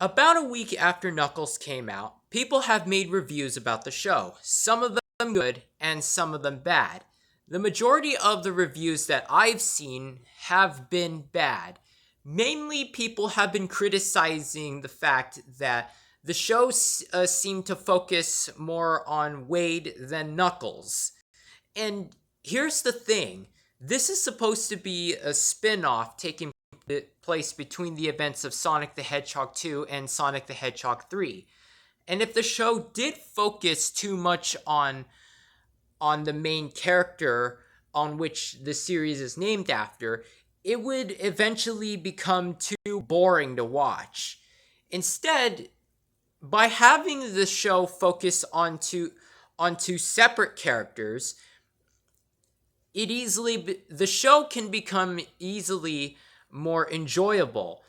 About a week after Knuckles came out, people have made reviews about the show, some of them good and some of them bad. The majority of the reviews that I've seen have been bad. Mainly, people have been criticizing the fact that the show seemed to focus more on Wade than Knuckles. And here's the thing, this is supposed to be a spin off taking place between the events of Sonic the Hedgehog 2 and Sonic the Hedgehog 3. And if the show did focus too much on the main character on which the series is named after, it would eventually become too boring to watch. Instead, by having the show focus onto separate characters, the show can become easily more enjoyable.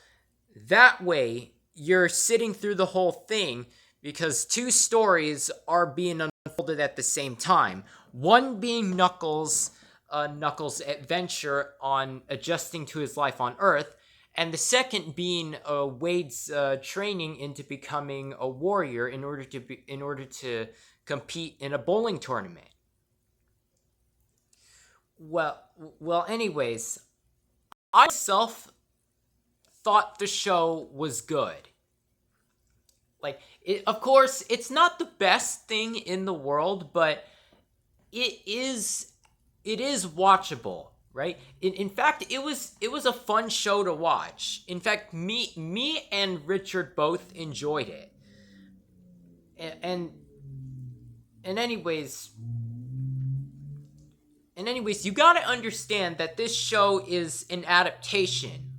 That way, you're sitting through the whole thing because two stories are being unfolded at the same time. One being Knuckles' adventure on adjusting to his life on Earth, and the second being Wade's training into becoming a warrior in order to compete in a bowling tournament. Well. Anyways, I myself thought the show was good. Of course, it's not the best thing in the world, but it is watchable, right? In fact, it was a fun show to watch. In fact, me and Richard both enjoyed it. And anyways, you gotta understand that this show is an adaptation.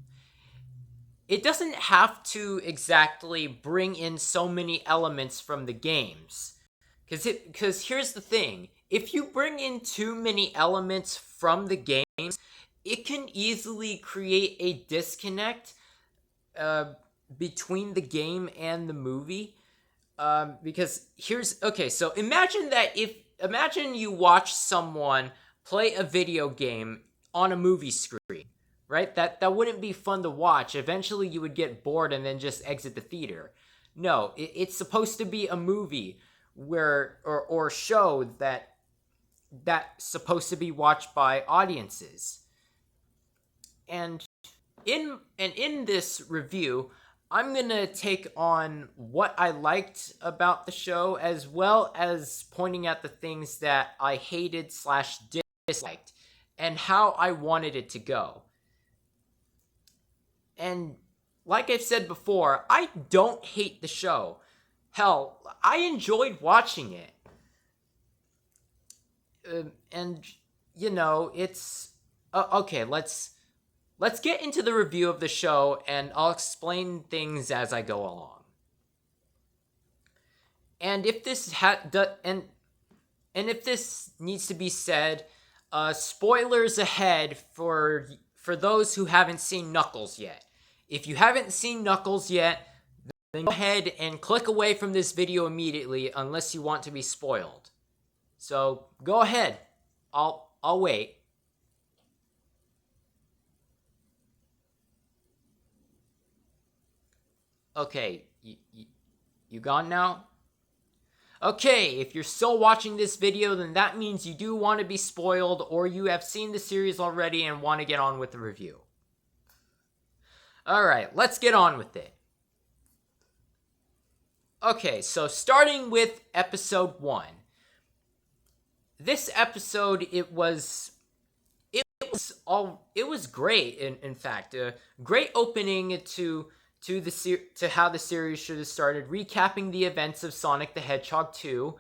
It doesn't have to exactly bring in so many elements from the games. Because here's the thing. If you bring in too many elements from the games, it can easily create a disconnect between the game and the movie. Because so imagine you watch someone play a video game on a movie screen, right? That wouldn't be fun to watch. Eventually you would get bored and then just exit the theater. No, it's supposed to be a movie or show that's supposed to be watched by audiences. And in this review, I'm gonna take on what I liked about the show, as well as pointing out the things that I hated / disliked, and how I wanted it to go. And like I've said before, I don't hate the show. Hell, I enjoyed watching it. It's okay. Let's get into the review of the show, and I'll explain things as I go along. And if this if this needs to be said, spoilers ahead for those who haven't seen Knuckles yet. If you haven't seen Knuckles yet, then go ahead and click away from this video immediately unless you want to be spoiled. So go ahead. I'll wait. Okay, you gone now? Okay, if you're still watching this video, then that means you do want to be spoiled, or you have seen the series already and want to get on with the review. Alright, let's get on with it. Okay, so starting with episode 1. This episode, it was great. In fact, a great opening to how the series should have started, recapping the events of Sonic the Hedgehog 2,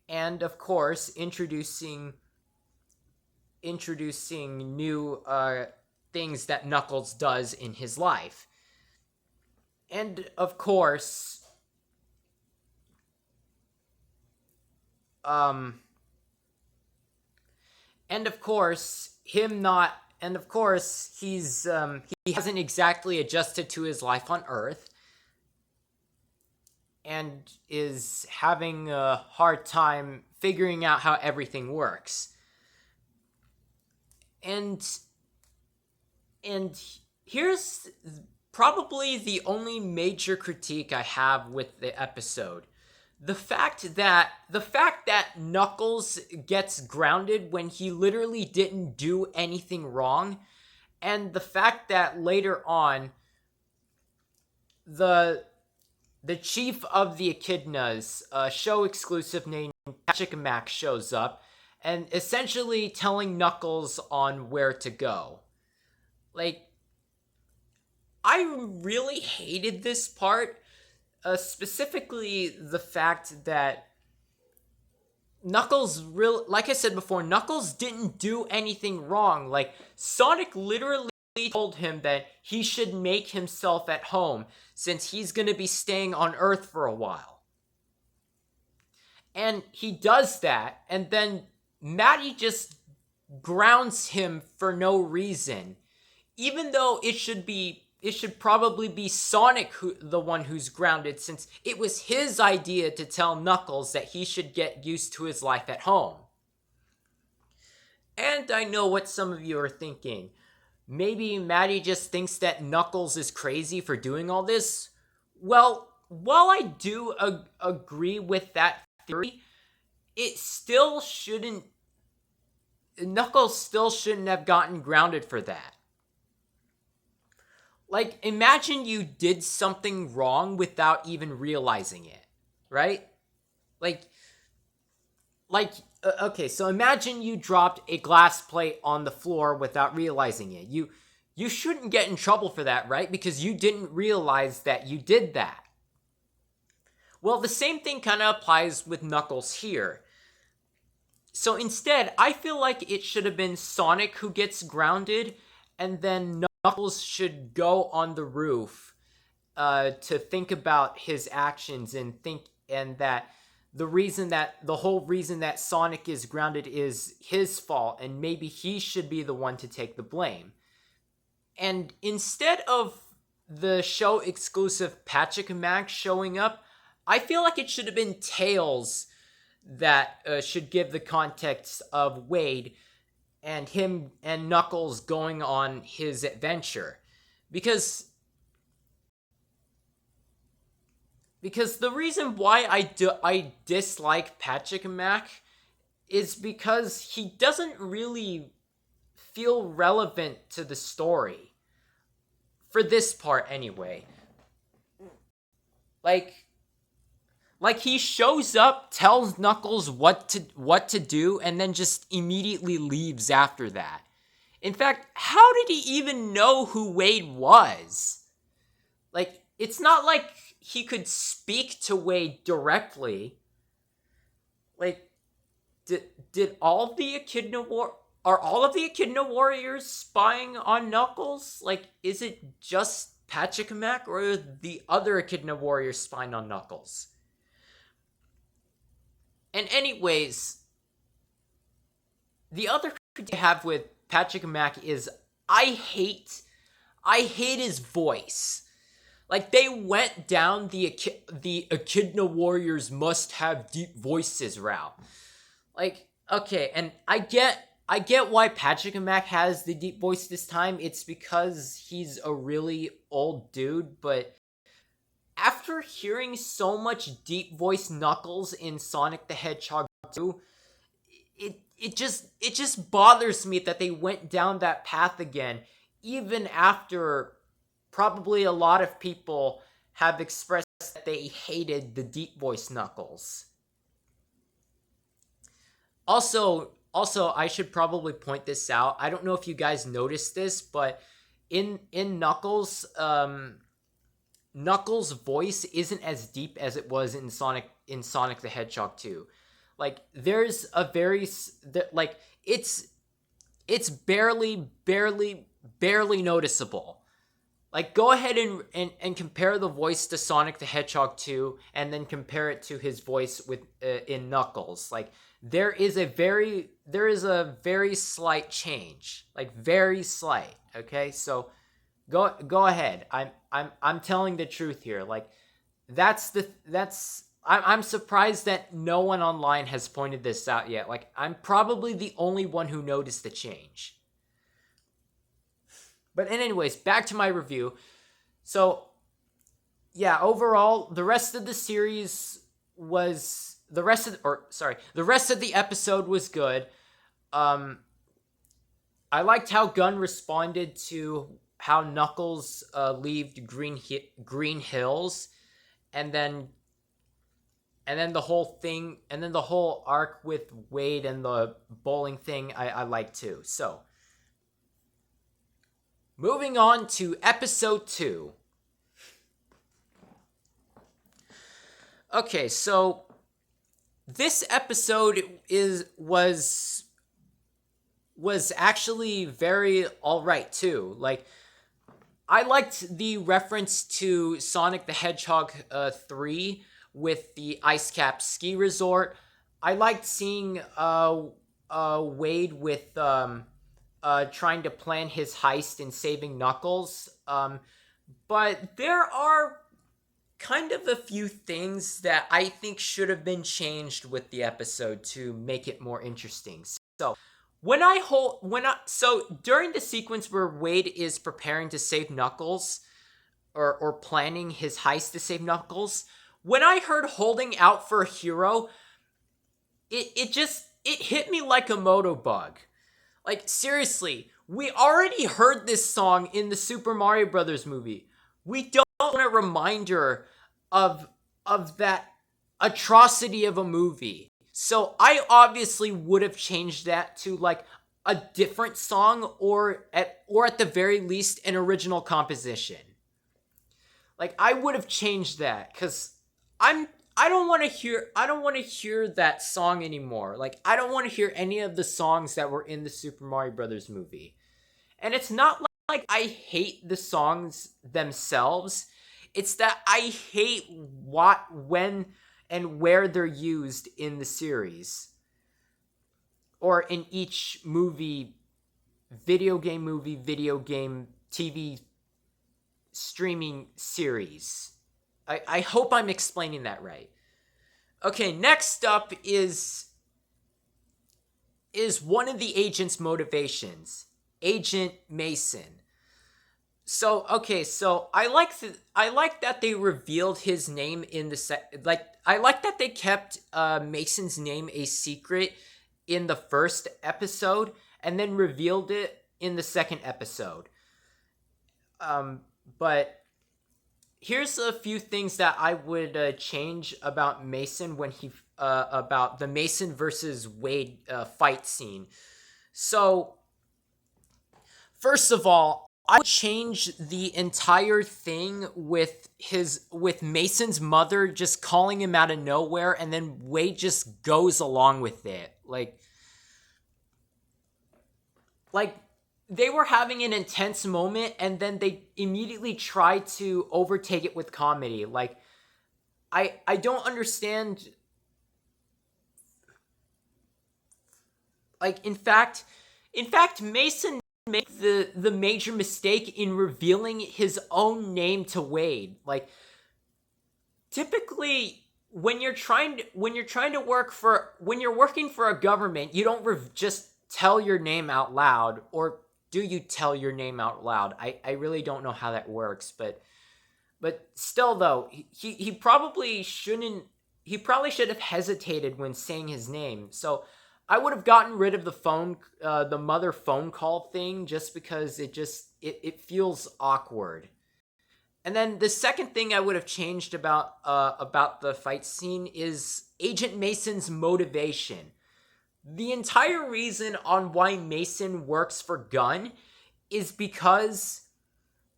and of course introducing new things that Knuckles does in his life. And of course, he hasn't exactly adjusted to his life on Earth and is having a hard time figuring out how everything works. And here's probably the only major critique I have with the episode. The fact that Knuckles gets grounded when he literally didn't do anything wrong, and the fact that later on the chief of the Echidnas, a show exclusive named Patrick Mac, shows up and essentially telling Knuckles on where to go. Like, I really hated this part, specifically the fact that Knuckles, like I said before, Knuckles didn't do anything wrong. Like, Sonic literally told him that he should make himself at home since he's going to be staying on Earth for a while. And he does that, and then Maddie just grounds him for no reason. Even though it should probably be Sonic the one who's grounded, since it was his idea to tell Knuckles that he should get used to his life at home. And I know what some of you are thinking. Maybe Maddie just thinks that Knuckles is crazy for doing all this. Well, while I do agree with that theory, Knuckles still shouldn't have gotten grounded for that. Like, imagine you did something wrong without even realizing it, right? Okay, so imagine you dropped a glass plate on the floor without realizing it. You shouldn't get in trouble for that, right? Because you didn't realize that you did that. Well, the same thing kind of applies with Knuckles here. So instead, I feel like it should have been Sonic who gets grounded, and then Knuckles should go on the roof to think about his actions and that the whole reason that Sonic is grounded is his fault, and maybe he should be the one to take the blame. And instead of the show exclusive Patrick and Max showing up, I feel like it should have been Tails that should give the context of Wade and him and Knuckles going on his adventure. Because the reason why I dislike Patrick and Mac is because he doesn't really feel relevant to the story. For this part, anyway. Like he shows up, tells Knuckles what to do, and then just immediately leaves after that. In fact, how did he even know who Wade was? Like, it's not like he could speak to Wade directly. Like, did all of the Echidna are all of the Echidna warriors spying on Knuckles? Like, is it just Patrick and Mac, or are the other Echidna warriors spying on Knuckles? And anyways, the other critique I have with Patrick and Mac is I hate his voice. Like, they went down the Echidna warriors must have deep voices route. Like, okay, and I get why Patrick and Mac has the deep voice this time. It's because he's a really old dude, but after hearing so much deep voice Knuckles in Sonic the Hedgehog 2, it just bothers me that they went down that path again, even after probably a lot of people have expressed that they hated the deep voice Knuckles. Also, I should probably point this out. I don't know if you guys noticed this, but in Knuckles, Knuckles' voice isn't as deep as it was in Sonic the Hedgehog 2. Like, there's a very it's barely noticeable. Like, go ahead and compare the voice to Sonic the Hedgehog 2, and then compare it to his voice with in Knuckles. Like, there is a very slight change, like very slight. Okay, so go ahead. I'm telling the truth here. Like, I'm surprised that no one online has pointed this out yet. Like, I'm probably the only one who noticed the change. But anyways, back to my review. So yeah, overall, the rest of the series was the rest of the rest of the episode was good. I liked how Gunn responded to how Knuckles left Green Hills, and then the whole thing, and then the whole arc with Wade and the bowling thing. I like too. So moving on to episode 2. Okay, so this episode was actually very alright too. Like, I liked the reference to Sonic the Hedgehog 3 with the Ice Cap Ski Resort. I liked seeing Wade with trying to plan his heist and saving Knuckles. But there are kind of a few things that I think should have been changed with the episode to make it more interesting. So during the sequence where Wade is preparing to save Knuckles, or planning his heist to save Knuckles, when I heard "Holding Out for a Hero," it hit me like a moto bug. Like, seriously, we already heard this song in the Super Mario Brothers movie. We don't want a reminder of that atrocity of a movie. So I obviously would have changed that to like a different song, or at the very least an original composition. Like, I would have changed that cuz I don't want to hear that song anymore. Like, I don't want to hear any of the songs that were in the Super Mario Brothers movie. And it's not like I hate the songs themselves. It's that I hate when, and where they're used in the series. Or in each video game, TV streaming series. I hope I'm explaining that right. Okay, next up is one of the agent's motivations. Agent Mason. So I like that they revealed his name in the I like that they kept Mason's name a secret in the first episode and then revealed it in the second episode. But here's a few things that I would change about Mason when he about the Mason versus Wade fight scene. So first of all, I would change the entire thing with Mason's mother just calling him out of nowhere, and then Wade just goes along with it. Like they were having an intense moment, and then they immediately try to overtake it with comedy. Like, I don't understand. Like, in fact, Mason make the major mistake in revealing his own name to Wade. Like, typically when you're working for a government, you don't just tell your name out loud. Or do you tell your name out loud? I really don't know how that works, but still though, he probably should have hesitated when saying his name. So I would have gotten rid of the mother phone call thing, just because it feels awkward. And then the second thing I would have changed about the fight scene is Agent Mason's motivation. The entire reason on why Mason works for Gunn is because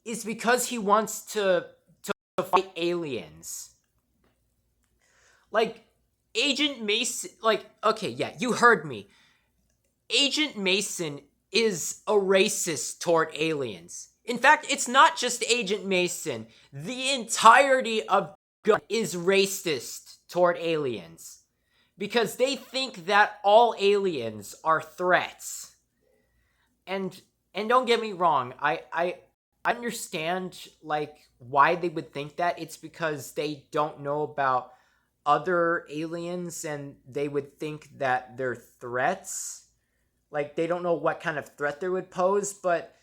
he wants to fight aliens. Like, Agent Mason, like, okay, yeah, you heard me. Agent Mason is a racist toward aliens. In fact, it's not just Agent Mason. The entirety of Gunn is racist toward aliens, because they think that all aliens are threats. And don't get me wrong, I understand like why they would think that. It's because they don't know about other aliens, and they would think that they're threats. Like, they don't know what kind of threat they would pose, but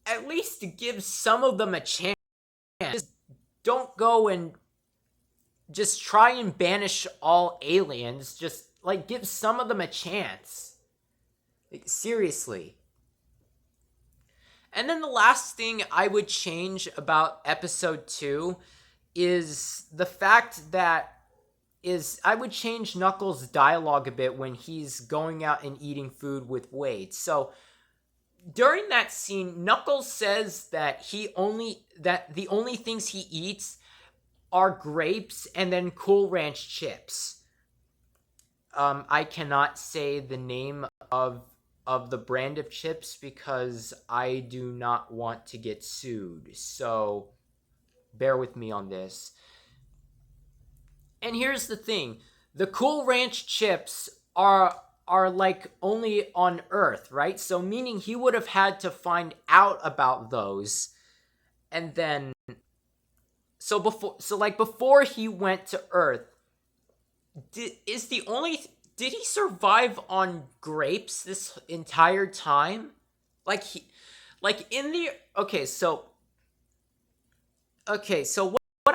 at least give some of them a chance. don't go and just try and banish all aliens. Just like give some of them a chance. Like, seriously. And then the last thing I would change about episode 2 is the fact that I would change Knuckles' dialogue a bit when he's going out and eating food with Wade. So during that scene, Knuckles says that the only things he eats are grapes and then Cool Ranch chips. I cannot say the name of the brand of chips because I do not want to get sued. So bear with me on this. And here's the thing. The Cool Ranch chips are like only on Earth, right? So meaning he would have had to find out about those. And then before he went to Earth, did he survive on grapes this entire time? What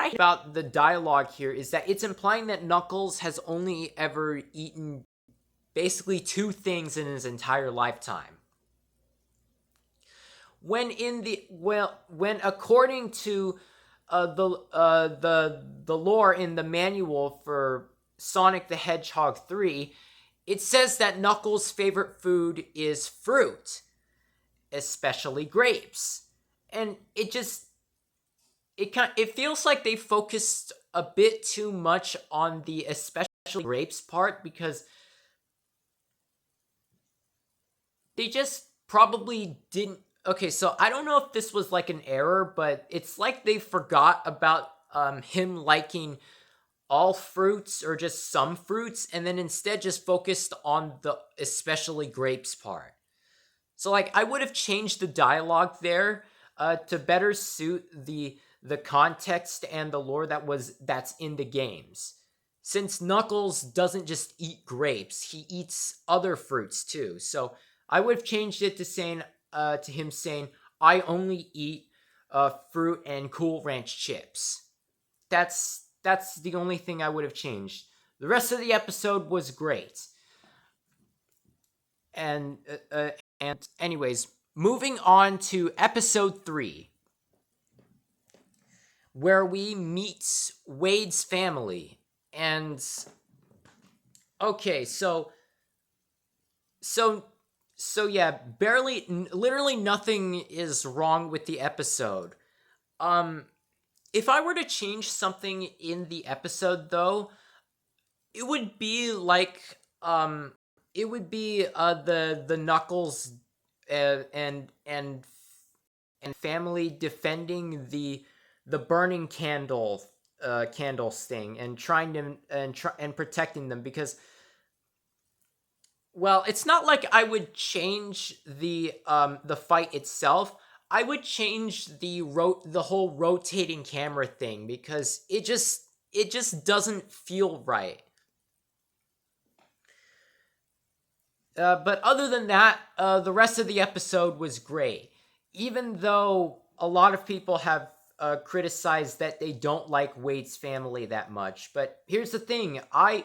I hate about the dialogue here is that it's implying that Knuckles has only ever eaten basically 2 things in his entire lifetime. When according to the lore in the manual for Sonic the Hedgehog 3, it says that Knuckles' favorite food is fruit, especially grapes. And it feels like they focused a bit too much on the especially grapes part because they just probably didn't. Okay, so I don't know if this was like an error, but it's like they forgot about him liking all fruits or just some fruits, and then instead just focused on the especially grapes part. So like I would have changed the dialogue there to better suit the context and the lore that's in the games. Since Knuckles doesn't just eat grapes, he eats other fruits too. So I would have changed it to him saying, "I only eat fruit and Cool Ranch chips." That's the only thing I would have changed. The rest of the episode was great. And anyways, moving on to episode 3, where we meet Wade's family. And okay, so yeah, literally nothing is wrong with the episode. If I were to change something in the episode, though, it would be like the Knuckles and family defending the burning candles thing and trying to and protecting them, because, well, it's not like I would change the fight itself. I would change the whole rotating camera thing because it just doesn't feel right. But other than that, the rest of the episode was great. Even though a lot of people have criticized that they don't like Wade's family that much. But here's the thing. I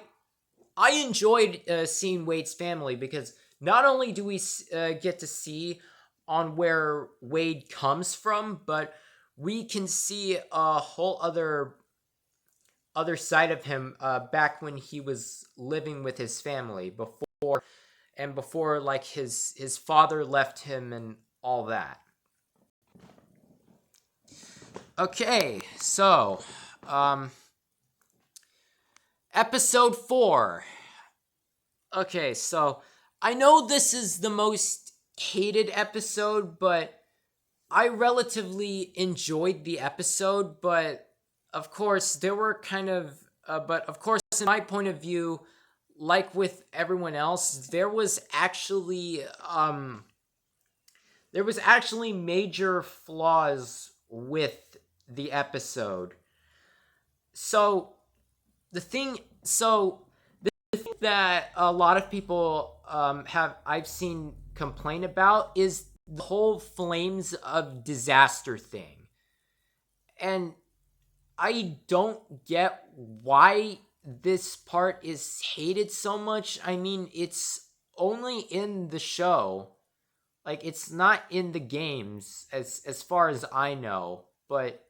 enjoyed seeing Wade's family because not only do we get to see on where Wade comes from, but we can see a whole other side of him back when he was living with his family before like his father left him and all that. Okay, so episode 4. Okay, so I know this is the most hated episode, but I relatively enjoyed the episode. But of course, there were in my point of view, like with everyone else, there was actually major flaws with the episode. So the thing that a lot of people I've seen complain about is the whole Flames of Disaster thing. And I don't get why this part is hated so much. I mean, it's only in the show. Like, it's not in the games as far as I know. But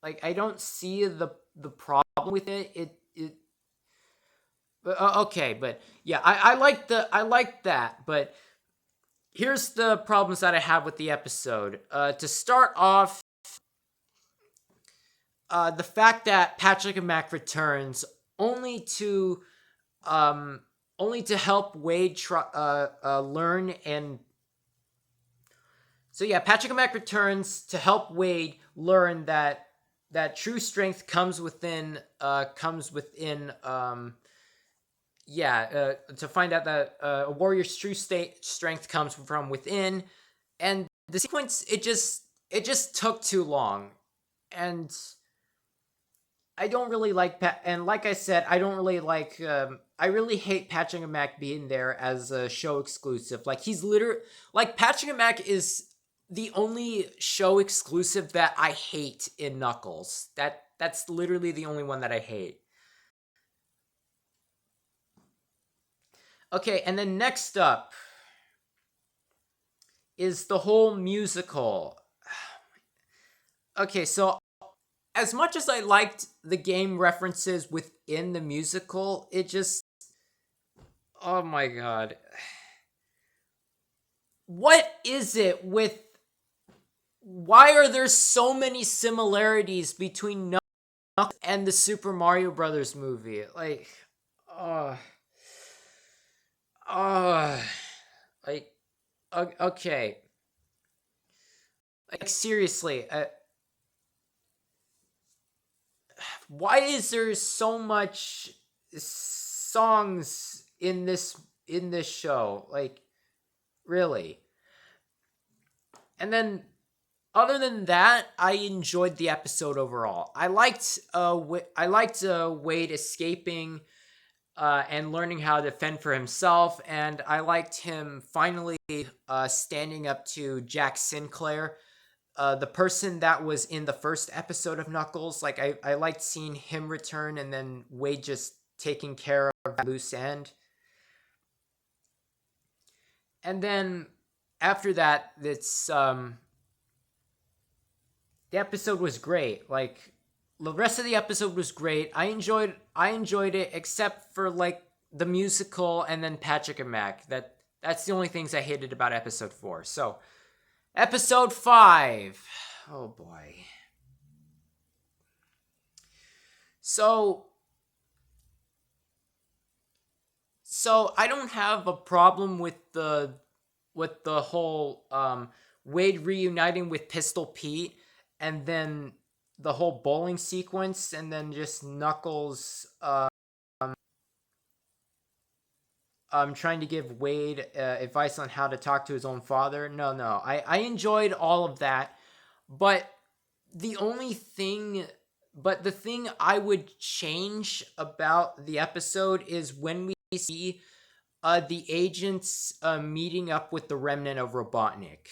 like, I don't see the problem with it. Okay, but yeah, I like that. But here's the problems that I have with the episode. To start off, the fact that Patrick and Mac returns only to um only to help Wade learn. And so yeah, Patrick and Mac returns to help Wade learn that true strength comes within to find out that a warrior's true strength comes from within. And the sequence, it just took too long. And I don't really like and like I said, I don't really like I really hate Patrick and Mac being there as a show exclusive. Like, he's literally, like, Patrick and Mac is the only show exclusive that I hate in Knuckles. That's literally the only one that I hate. Okay, and then next up is the whole musical. Okay, so as much as I liked the game references within the musical, it just, oh my god. What is it with, why are there so many similarities between Knuckles and the Super Mario Brothers movie? Like, uh, uh, like, okay. Like, seriously, why is there so much songs in this show? Like, really? And then, other than that, I enjoyed the episode overall. I liked Wade escaping and learning how to fend for himself, and I liked him finally standing up to Jack Sinclair, the person that was in the first episode of Knuckles. Like, I liked seeing him return, and then Wade just taking care of that loose end. And then after that, the episode was great. Like, the rest of the episode was great. I enjoyed it, except for, like, the musical and then Patrick and Mac. That's the only things I hated about episode 4. So, episode 5. Oh boy. So I don't have a problem with the whole Wade reuniting with Pistol Pete, and then the whole bowling sequence, and then just Knuckles trying to give Wade advice on how to talk to his own father. No, I enjoyed all of that, but the thing I would change about the episode is when we see the agents meeting up with the remnant of Robotnik.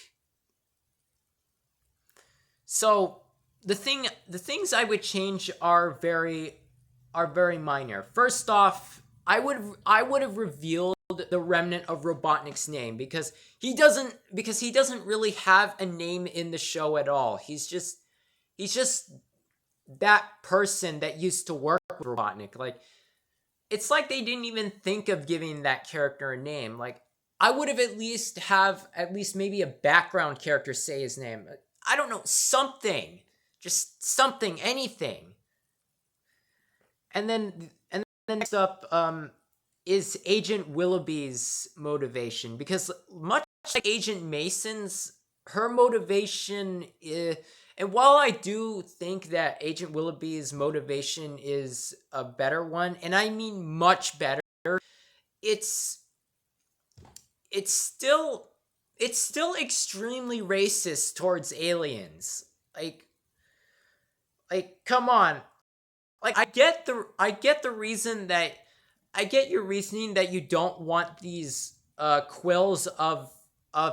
So the things I would change are very minor. First off, I would have revealed the remnant of Robotnik's name, because he doesn't really have a name in the show at all. He's just that person that used to work with Robotnik. Like, it's like they didn't even think of giving that character a name. Like, I would have at least maybe a background character say his name. I don't know, something. Just something, anything. And then next up is Agent Willoughby's motivation, because much like Agent Mason's, her motivation is, and while I do think that Agent Willoughby's motivation is a better one, and I mean much better, it's still extremely racist towards aliens. Like, come on. Like, I get the reason that, I get your reasoning that you don't want these quills of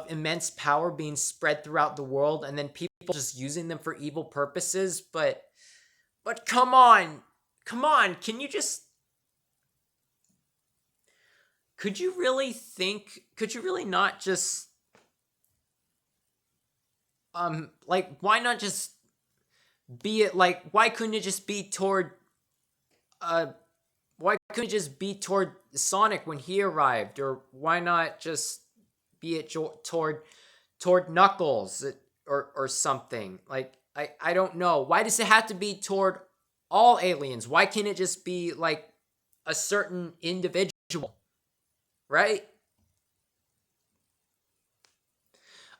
immense power being spread throughout the world, and then people just using them for evil purposes. But But come on, can you just... Could you really not just... like, why not just be it, like, why couldn't it just be toward, why couldn't it just be toward Sonic when he arrived? Or why not just be it toward Knuckles or something? Like, I don't know. Why does it have to be toward all aliens? Why can't it just be like a certain individual, right?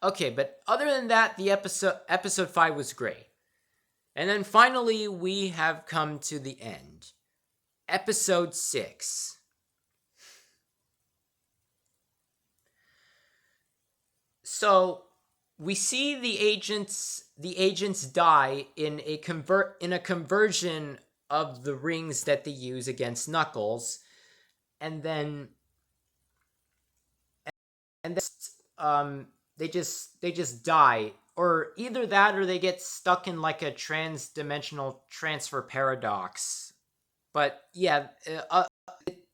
Okay, but other than that, the episode 5 was great. And then finally, we have come to the end. Episode 6. So we see the agents die in a conversion of the rings that they use against Knuckles, and then they just die, or either that or they get stuck in like a trans-dimensional transfer paradox. But yeah,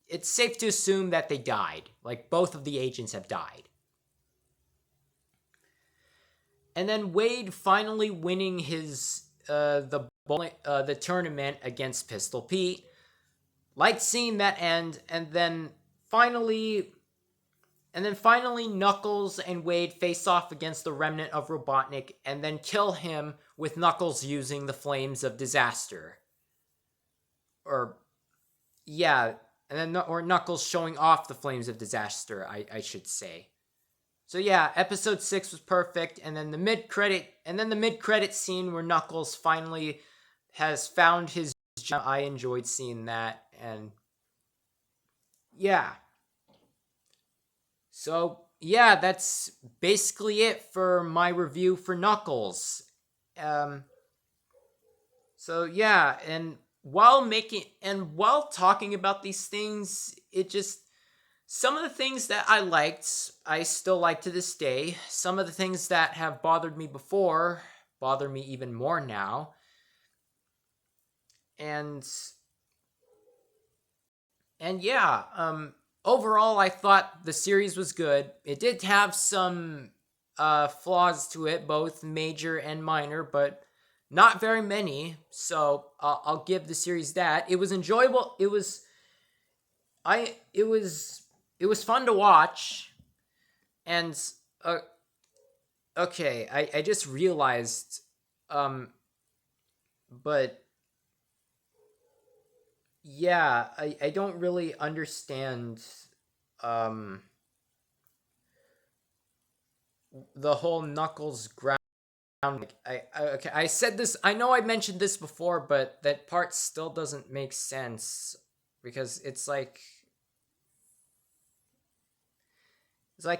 it's safe to assume that they died. Like, both of the agents have died. And then Wade finally winning his the tournament against Pistol Pete. Liked seeing that end, and then finally Knuckles and Wade face off against the remnant of Robotnik, and then kill him with Knuckles using the Flames of Disaster. Or, yeah, and then or Knuckles showing off the Flames of Disaster, I should say. So yeah, episode 6 was perfect, and then the mid-credit scene where Knuckles finally has found his gem. I enjoyed seeing that, and yeah. So yeah, that's basically it for my review for Knuckles. So yeah, and while talking about these things, some of the things that I liked, I still like to this day. Some of the things that have bothered me before bother me even more now. And yeah, overall, I thought the series was good. It did have some flaws to it, both major and minor, but not very many. So I'll give the series that. It was enjoyable. It was fun to watch. And okay, I just realized, but yeah, I don't really understand the whole Knuckles ground. I said this, I know I mentioned this before, but that part still doesn't make sense, because it's like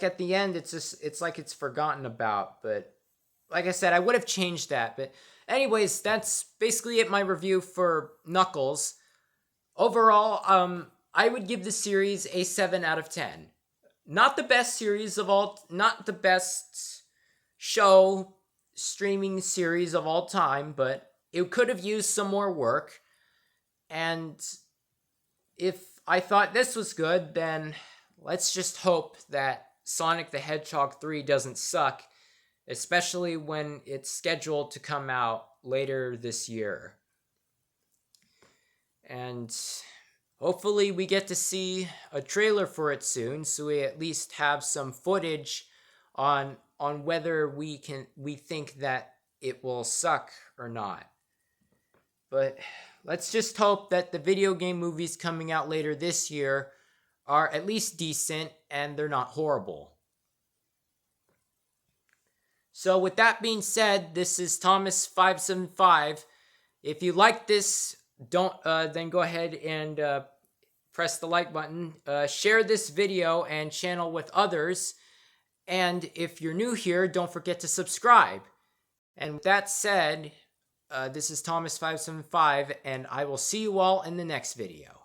at the end, it's like it's forgotten about. But like I said, I would have changed that. But anyways, that's basically it, my review for Knuckles. Overall, I would give the series a 7 out of 10. Not the best not the best streaming series of all time, but it could have used some more work. And if I thought this was good, then let's just hope that Sonic the Hedgehog 3 doesn't suck, especially when it's scheduled to come out later this year. And hopefully we get to see a trailer for it soon, so we at least have some footage on whether we think that it will suck or not. But let's just hope that the video game movies coming out later this year are at least decent and they're not horrible. So with that being said, this is Th0m4s575's. If you like this, then go ahead and press the like button. Share this video and channel with others. And if you're new here, don't forget to subscribe. And with that said, this is Th0m4s575's, and I will see you all in the next video.